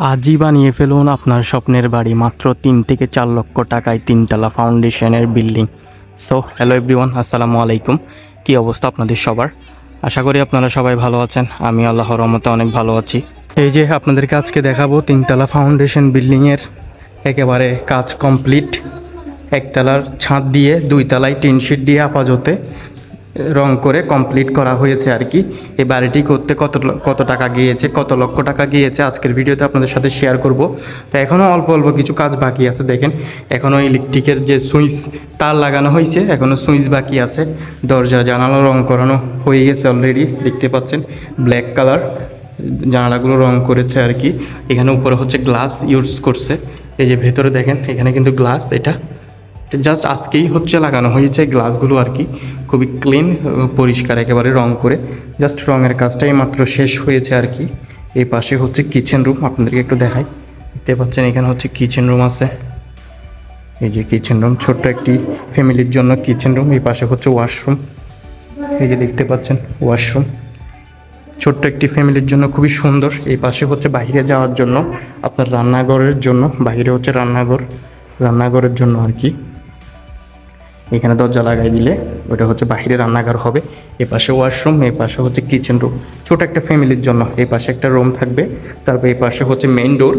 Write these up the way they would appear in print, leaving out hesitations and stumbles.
আজই বানিয়ে ফেলুন আপনার স্বপ্নের বাড়ি মাত্র 3 থেকে 4 লক্ষ টাকায় 3 তলা ফাউন্ডেশনের বিল্ডিং। সো হ্যালো এভরিওয়ান, আসসালামু আলাইকুম। কী অবস্থা আপনাদের সবার? আশা করি আপনারা সবাই ভালো আছেন। আমি আল্লাহর রহমতে অনেক ভালো আছি। এই যে আপনাদেরকে আজকে দেখাবো 3 তলা ফাউন্ডেশন বিল্ডিংয়ের একেবারে কাজ কমপ্লিট। 1 তলার ছাদ দিয়ে 2 তলায় টিন শিট দিয়ে আপাততে রং করে কমপ্লিট করা হয়েছে আর কি। এই বাড়িটি করতে কত টাকা গিয়েছে, কত লক্ষ টাকা গিয়েছে আজকের ভিডিওতে আপনাদের সাথে শেয়ার করব। তো এখনও অল্প অল্প কিছু কাজ বাকি আছে। দেখেন এখনও ইলেকট্রিকের যে সুইচ তার লাগানো হয়েছে, এখনও সুইচ বাকি আছে। দরজা জানালা রং করানো হয়ে গেছে অলরেডি, দেখতে পাচ্ছেন ব্ল্যাক কালার জানালাগুলো রং করেছে আর কি। এখানে উপরে হচ্ছে গ্লাস ইউজ করছে। এই যে ভেতরে দেখেন এখানে কিন্তু গ্লাস, এটা জাস্ট আজকেই হচ্ছে লাগানো হয়েছে গ্লাসগুলো আর কি। খুবই ক্লিন পরিষ্কার একেবারে রং করে, জাস্ট রঙের কাজটাই মাত্র শেষ হয়েছে আর কি। এই পাশে হচ্ছে কিচেন রুম, আপনাদেরকে একটু দেখাই। দেখতে পাচ্ছেন এখানে হচ্ছে কিচেন রুম আছে। এই যে কিচেন রুম, ছোট্ট একটি ফ্যামিলির জন্য কিচেন রুম। এই পাশে হচ্ছে ওয়াশরুম, এই যে দেখতে পাচ্ছেন ওয়াশরুম, ছোট্ট একটি ফ্যামিলির জন্য খুবই সুন্দর। এই পাশে হচ্ছে বাইরে যাওয়ার জন্য আপনার রান্নাঘরের জন্য, বাইরে হচ্ছে রান্নাঘরের জন্য আর কি। এখানে দরজা লাগাই দিলে ওটা হচ্ছে বাইরে রান্নাঘর হবে। এ পাশে ওয়াশরুম, এই পাশে হচ্ছে কিচেন রুম, ছোট একটা ফ্যামিলির জন্য। এই পাশে একটা রুম থাকবে, তারপর এই পাশে হচ্ছে মেইন ডোর,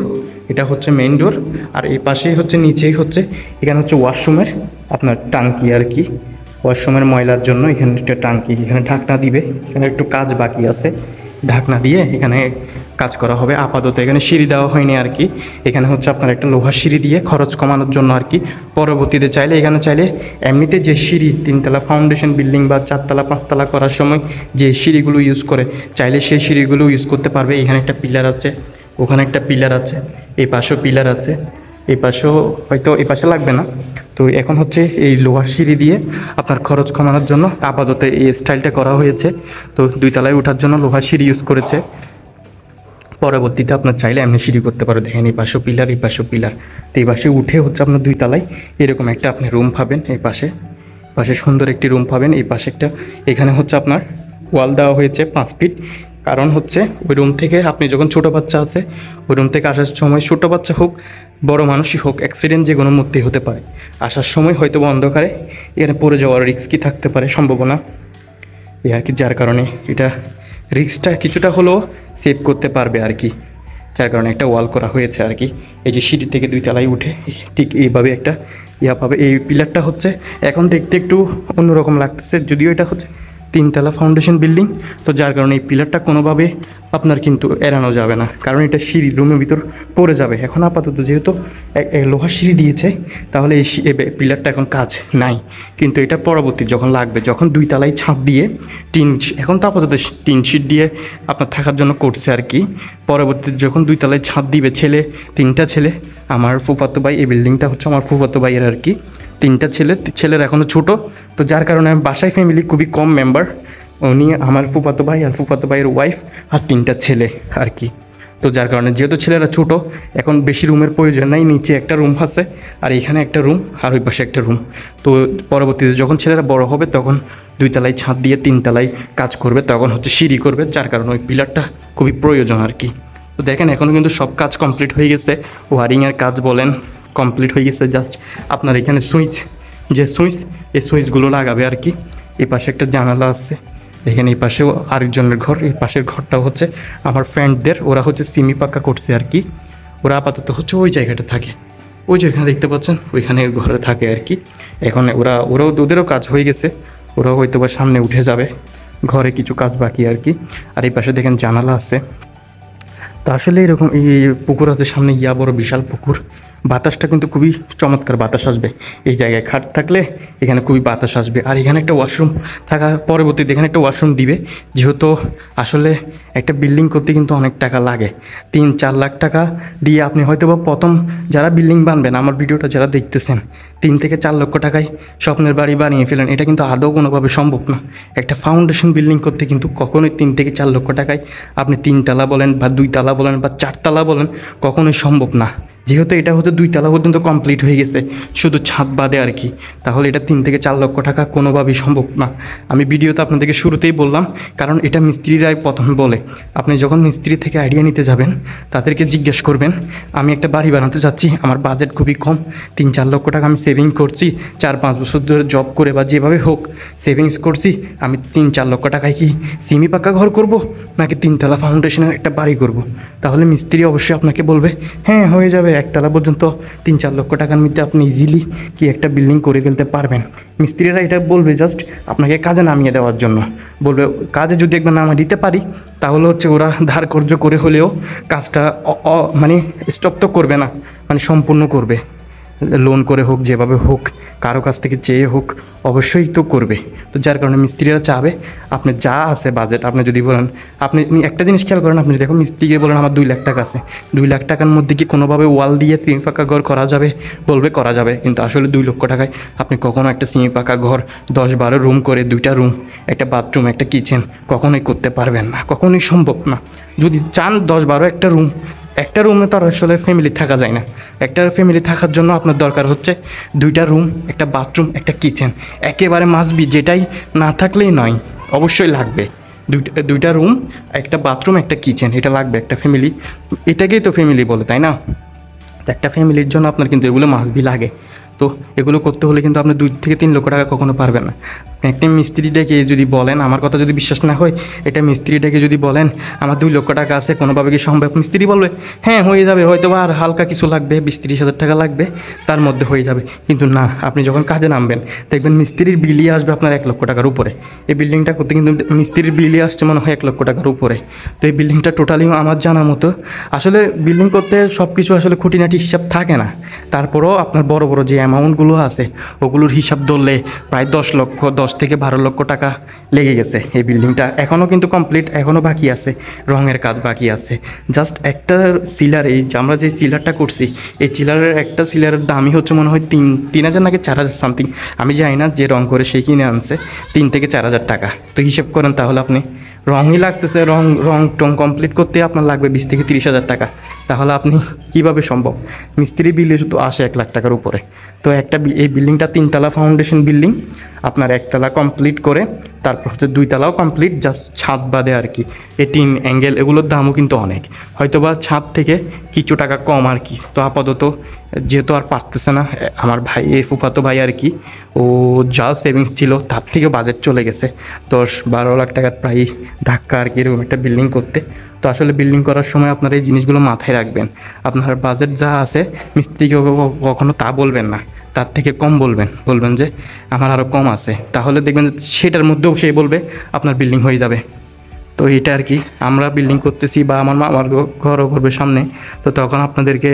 এটা হচ্ছে মেইন ডোর। আর এই পাশেই হচ্ছে নিচেই হচ্ছে এখানে হচ্ছে ওয়াশরুমের আপনার টাঙ্কি আর কি। ওয়াশরুমের ময়লার জন্য এখানে একটা টাঙ্কি, এখানে ঢাকনা দিবে। এখানে একটু কাজ বাকি আছে, ঢাকনা দিয়ে এখানে কাজ করা হবে আপাতত। এখানে সিঁড়ি দেওয়া হয়নি আর কি। এখানে হচ্ছে আপনার একটা লোহার সিঁড়ি দিয়ে খরচ কমানোর জন্য আর কি। পরবর্তীতে চাইলে এমনিতে যে সিঁড়ি 3 তলা ফাউন্ডেশন বিল্ডিং বা 4 তলা 5 তলা করার সময় যে সিঁড়িগুলো ইউজ করে, চাইলে সেই সিঁড়িগুলো ইউজ করতে পারবে। এখানে একটা পিলার আছে, ওখানে একটা পিলার আছে, এই পাশেও পিলার আছে, এই পাশেও হয়তো এই পাশে লাগবে না। তো এখন হচ্ছে এই লোহার সিঁড়ি দিয়ে আপনার খরচ কমানোর জন্য আপাতত এই স্টাইলটা করা হয়েছে। তো 2 তলায় ওঠার জন্য লোহার সিঁড়ি ইউজ করেছে। পরবর্তীতে আপনার চাইলে এমনি সিঁড়ি করতে পারো। দেখেন এই পাশেও পিলার, এই পাশেও পিলার। তো এই পাশে উঠে হচ্ছে আপনার 2 তলায় এরকম একটা আপনি রুম পাবেন। এই পাশে সুন্দর একটি রুম পাবেন। এই পাশে একটা, এখানে হচ্ছে আপনার ওয়াল দেওয়া হয়েছে 5 ফিট। কারণ হচ্ছে ওই রুম থেকে আপনি যখন ছোটো বাচ্চা আছে, ওই রুম থেকে আসার সময় ছোটো বাচ্চা হোক বড় মানুষই হোক, অ্যাক্সিডেন্ট যে কোনো মুহূর্তেই হতে পারে। আসার সময় হয়তো অন্ধকারে এখানে পড়ে যাওয়ার রিস্কই থাকতে পারে, সম্ভাবনা এই আর কি। যার কারণে এটা রিস্কটা কিছুটা হলেও সেভ করতে পারবে আর কি। যার কারণে একটা ওয়াল করা হয়েছে আর কি। এই যে সিঁড়ি থেকে 2 তলায় উঠে ঠিক এইভাবে একটা পাবে। এই পিলারটা হচ্ছে এখন দেখতে একটু অন্যরকম লাগতেছে, যদিও এটা হচ্ছে 3 তলা ফাউন্ডেশন বিল্ডিং। তো যার কারণে এই পিলারটা কোনোভাবে আপনার কিন্তু এড়ানো যাবে না, কারণ এটা সিঁড়ি রুমের ভিতর পড়ে যাবে। এখন আপাতত যেহেতু লোহার সিঁড়ি দিয়েছে, তাহলে এই পিলারটা এখন কাজ নাই। কিন্তু এটা পরবর্তী যখন লাগবে, যখন 2 তলায় ছাদ দিয়ে এখন তো আপাতত টিন শিট দিয়ে আপনার থাকার জন্য করছে আর কি। পরবর্তীতে যখন 2 তলায় ছাদ দিবে, 3টা ছেলে, আমার ফুফাতো ভাই, এই বিল্ডিংটা হচ্ছে আমার ফুফাতো ভাইয়ের আর কি। 3টা ছেলের এখনও ছোটো। তো যার কারণে আমি বাসায় ফ্যামিলি খুবই কম মেম্বার, উনি আমার ফুফাতো ভাই আর ফুফাতো ভাইয়ের ওয়াইফ আর 3টা ছেলে আর কি। তো যার কারণে যেহেতু ছেলেরা ছোটো, এখন বেশি রুমের প্রয়োজন নাই। নিচে একটা রুম আছে, আর এখানে একটা রুম, আর ওই পাশে একটা রুম। তো পরবর্তীতে যখন ছেলেরা বড় হবে, তখন 2 তলায় ছাদ দিয়ে 3 তলায় কাজ করবে, তখন হচ্ছে সিঁড়ি করবে। যার কারণে ওই পিলারটা খুবই প্রয়োজন আর কি। তো দেখেন এখনও কিন্তু সব কাজ কমপ্লিট হয়ে গেছে। ওয়ারিংয়ের কাজ বলেন কমপ্লিট হয়ে গেছে। জাস্ট আপনার এখানে এই সুইচগুলো লাগাবে আর কি। এই পাশে একটা জানালা আছে, দেখেন এই পাশেও আরেকজনের ঘর। এই পাশের ঘরটাও হচ্ছে আমার ফ্রেন্ডদের, ওরা হচ্ছে সিমি পাক্কা করছে আর কি। ওরা আপাতত হচ্ছে ওই জায়গাটা থাকে, ওই যে এখানে দেখতে পাচ্ছেন, ওইখানে ঘরে থাকে আর কি। এখন ওদেরও কাজ হয়ে গেছে, ওরাও হয়তো বা সামনে উঠে যাবে। ঘরে কিছু কাজ বাকি আর কি। আর এই পাশে দেখেন জানালা আছে। তো আসলে এরকম এই পুকুর আছে সামনে, বড় বিশাল পুকুর। বাতাসটা কিন্তু খুবই চমৎকার বাতাস আসবে। এই জায়গায় খাট থাকলে এখানে খুবই বাতাস আসবে। আর এখানে একটা ওয়াশরুম থাকার পরবর্তীতে এখানে একটা ওয়াশরুম দিবে। যেহেতু আসলে একটা বিল্ডিং করতে কিন্তু অনেক টাকা লাগে, 3-4 লাখ টাকা দিয়ে আপনি হয়তো বা প্রথম যারা বিল্ডিং বানবেন, আমার ভিডিওটা যারা দেখতেছেন, 3 থেকে 4 লক্ষ টাকায় স্বপ্নের বাড়ি বানিয়ে ফেলেন, এটা কিন্তু আদৌ কোনোভাবে সম্ভব না। একটা ফাউন্ডেশন বিল্ডিং করতে কিন্তু কখনোই 3 থেকে 4 লক্ষ টাকায় আপনি 3 তলা বলেন বা 2 তলা বলেন বা 4 তলা বলেন, কখনোই সম্ভব না। যেহেতু এটা হচ্ছে 2 তলা পর্যন্ত কমপ্লিট হয়ে গেছে, শুধু ছাদ বাদে আর কি, তাহলে এটা 3 থেকে 4 লক্ষ টাকা কোনোভাবেই সম্ভব না। আমি ভিডিওতে আপনাদেরকে শুরুতেই বললাম, কারণ এটা মিস্ত্রিরাই প্রথমে বলে। আপনি যখন মিস্ত্রি থেকে আইডিয়া নিতে যাবেন, তাদেরকে জিজ্ঞেস করবেন, আমি একটা বাড়ি বানাতে চাচ্ছি, আমার বাজেট খুবই কম, 3-4 লক্ষ টাকা আমি সেভিং করছি, 4-5 বছর ধরে জব করে বা যেভাবে হোক সেভিংস করছি, আমি 3-4 লক্ষ টাকায় কি সিমি পাকা ঘর করব, নাকি 3 তলা ফাউন্ডেশনের একটা বাড়ি করব? তাহলে মিস্ত্রি অবশ্যই আপনাকে বলবে, হ্যাঁ হয়ে যাবে, 1 তলা পর্যন্ত 3-4 লক্ষ টাকার মধ্যে আপনি ইজিলি কি একটা বিল্ডিং করে ফেলতে পারবেন। মিস্ত্রিরা এটা বলবে জাস্ট আপনাকে কাজে নামিয়ে দেওয়ার জন্য, বলবে কাজে যদি একবার নামিয়ে দিতে পারি, তাহলে হচ্ছে ওরা ধার কর্য করে হলেও কাজটা মানে স্টপ তো করবে না, মানে সম্পূর্ণ করবে, লোন করে হোক যেভাবে হোক, কারো কাছ থেকে চেয়ে হোক, অবশ্যই তো করবে। তো যার কারণে মিস্ত্রিরা চাবে আপনি যা আছে বাজেট, আপনি যদি বলেন, আপনি একটা জিনিস খেয়াল করেন, আপনি দেখো মিস্ত্রিকে বলেন আমার 2 লাখ টাকা আছে, 2 লাখ টাকার মধ্যে কি কোনোভাবে ওয়াল দিয়ে সিমি পাকা ঘর করা যাবে? বলবে করা যাবে, কিন্তু আসলে 2 লক্ষ টাকায় আপনি কখনো একটা সিমি পাকা ঘর 10-12 রুম করে, 2টা রুম, একটা বাথরুম, একটা কিচেন কখনোই করতে পারবেন না, কখনোই সম্ভব না। যদি চান 10-12 একটা রুমে তো আর আসলে ফ্যামিলি থাকা যায় না। একটা ফ্যামিলি থাকার জন্য আপনার দরকার হচ্ছে 2টা রুম, একটা বাথরুম, একটা কিচেন, একেবারে মাস্টবি, যেটাই না থাকলেই নয়, অবশ্যই লাগবে। 2টা রুম, একটা বাথরুম, একটা কিচেন, এটা লাগবে একটা ফ্যামিলি, এটাকেই তো ফ্যামিলি বলে, তাই না? একটা ফ্যামিলির জন্য আপনার কিন্তু এগুলো মাস্টবি লাগে। তো এগুলো করতে হলে কিন্তু আপনি 2 থেকে 3 লক্ষ টাকা কখনো পারবেন না। একটা মিস্ত্রি ডেকে যদি বলেন, আমার কথা যদি বিশ্বাস না হয়, এটা মিস্ত্রি ডেকে যদি বলেন আমার 2 লক্ষ টাকা আছে, কোনোভাবে কি সম্ভব? মিস্ত্রি বলবে হ্যাঁ হয়ে যাবে, হয়তো বা আর হালকা কিছু লাগবে, 20-30 হাজার টাকা লাগবে, তার মধ্যে হয়ে যাবে। কিন্তু না, আপনি যখন কাজে নামবেন দেখবেন মিস্ত্রির বিলই আসবে আপনার 1 লক্ষ টাকার উপরে। এই বিল্ডিংটা করতে কিন্তু মিস্ত্রির বিলই আসছে মনে হয় 1 লক্ষ টাকার উপরে। তো এই বিল্ডিংটা টোটালি আমার জানা মতো, আসলে বিল্ডিং করতে সব কিছু আসলে খুঁটিনাটি হিসাব থাকে না, তারপরেও আপনার বড় বড় যে অ্যামাউন্টগুলো আছে ওগুলোর হিসাব ধরলে প্রায় 10 থেকে 12 লক্ষ টাকা লেগে গেছে। এই বিল্ডিংটা এখনও কিন্তু কমপ্লিট, এখনও বাকি আছে, রঙের কাজ বাকি আছে। জাস্ট একটা সিলার, এই যে আমরা যে সিলারটা করছি, এই সিলারের একটা সিলারের দামই হচ্ছে মনে হয় 3,000 নাকি 4,000 সামথিং, আমি জানি না, যে রং করে সেই কিনে আনছে 3 থেকে 4,000 টাকা। তো হিসাব করেন তাহলে আপনি, রঙই লাগতেছে, রং টং কমপ্লিট করতে আপনার লাগবে 20 থেকে 30 হাজার টাকা, তাহলে আপনি কীভাবে সম্ভব? মিস্ত্রি বিলে শুধু আসে 1 লাখ টাকার উপরে। তো এই বিল্ডিংটা 3 তলা ফাউন্ডেশন বিল্ডিং, আপনার 1 তলা কমপ্লিট করে তারপর হচ্ছে 2 তলাও কমপ্লিট, জাস্ট ছাদ বাদে আর কি। এই টিন অ্যাঙ্গেল এগুলোর দামও কিন্তু অনেক, হয়তো বা ছাদ থেকে কিছু টাকা কম আর কি। তো আপাতত যেহেতু আর পারতেছে না, আমার ভাই, এই ফুফাতো ভাই আর কি, ও যা সেভিংস ছিল তার থেকে বাজেট চলে গেছে 10-12 লাখ টাকার প্রায় ধাক্কা আর কি, এরকম একটা বিল্ডিং করতে। তো আসলে বিল্ডিং করার সময় আপনার এই জিনিসগুলো মাথায় রাখবেন, আপনার বাজেট যা আছে মিস্ত্রিকে কখনো তা বলবেন না, তার থেকে কম বলবেন যে আমার আরও কম আছে, তাহলে দেখবেন যে সেটার মধ্যেও সে বলবে আপনার বিল্ডিং হয়ে যাবে। তো এটা আর কি, আমরা বিল্ডিং করতেছি বা আমার ঘরও করবে সামনে, তো তখন আপনাদেরকে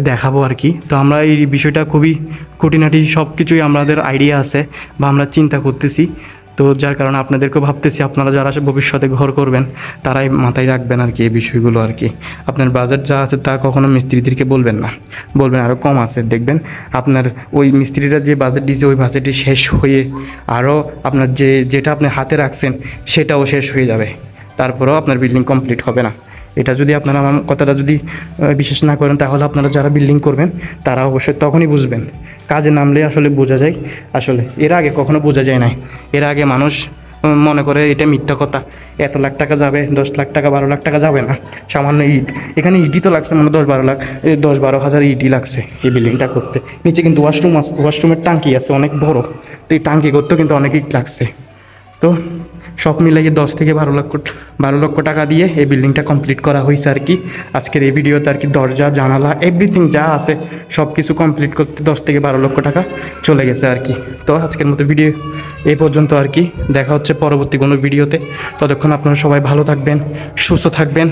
দেখাবো আর কি। তো আমরা এই বিষয়টা খুবই খুঁটিনাটি সব কিছুই আমাদের আইডিয়া আছে বা আমরা চিন্তা করতেছি। তো যার কারণে আপনাদেরকেও ভাবতেছি, আপনারা যারা ভবিষ্যতে ঘর করবেন তারাই মাথায় রাখবেন আর কি এই বিষয়গুলো আর কি। আপনার বাজেট যা আছে তা কখনো মিস্ত্রিদেরকে বলবেন না, বলবেন আরও কম আছে, দেখবেন আপনার ওই মিস্ত্রিরা যে বাজেট দিয়েছে ওই বাজেটই শেষ হয়ে আরও আপনার যেটা আপনি হাতে রাখছেন সেটাও শেষ হয়ে যাবে, তারপরেও আপনার বিল্ডিং কমপ্লিট হবে না। এটা যদি আপনারা আমার কথাটা যদি বিশ্বাস না করেন, তাহলে আপনারা যারা বিল্ডিং করবেন তারা অবশ্যই তখনই বুঝবেন, কাজে নামলে আসলে বোঝা যায়। আসলে এর আগে কখনো বোঝা যায় না, এর আগে মানুষ মনে করে এটা মিথ্যা কথা, এত লাখ টাকা যাবে, 10 লাখ টাকা 12 লাখ টাকা যাবে না, সামান্য ইট, এখানে ইটই তো লাগছে মানে 10-12 লাখ, 10-12 হাজার ইটই লাগছে এই বিল্ডিংটা করতে। নিচে কিন্তু ওয়াশরুম আছে, ওয়াশরুমের টাঙ্কি আছে অনেক বড়, তো এই টাঙ্কি করতেও কিন্তু অনেক ইট লাগছে। তো সব মিলিয়ে 10 থেকে 12 লক্ষ টাকা দিয়ে এই বিল্ডিংটা কমপ্লিট করা হয়েছে আর কি। আজকের এই ভিডিওতে আর কি দরজা, জানালা, এভরিথিং যা আছে সব কিছু কমপ্লিট করতে 10 থেকে 12 লক্ষ টাকা চলে গেছে আর কি। তো আজকের মতো ভিডিও এই পর্যন্ত আর কি, দেখা হচ্ছে পরবর্তী কোনো ভিডিওতে। ততক্ষণ আপনারা সবাই ভালো থাকবেন, সুস্থ থাকবেন,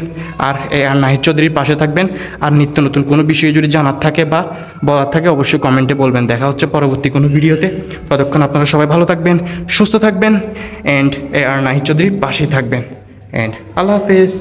আর নাহিদ চৌধুরীর পাশে থাকবেন। আর নিত্য নতুন কোনো বিষয়ে যদি জানার থাকে বা বলার থাকে অবশ্যই কমেন্টে বলবেন। দেখা হচ্ছে পরবর্তী কোনো ভিডিওতে, ততক্ষণ আপনারা সবাই ভালো থাকবেন, সুস্থ থাকবেন, অ্যান্ড নাহিদ চৌধুরীর পাশেই থাকবেন, অ্যান্ড আল্লাহ হাফেজ।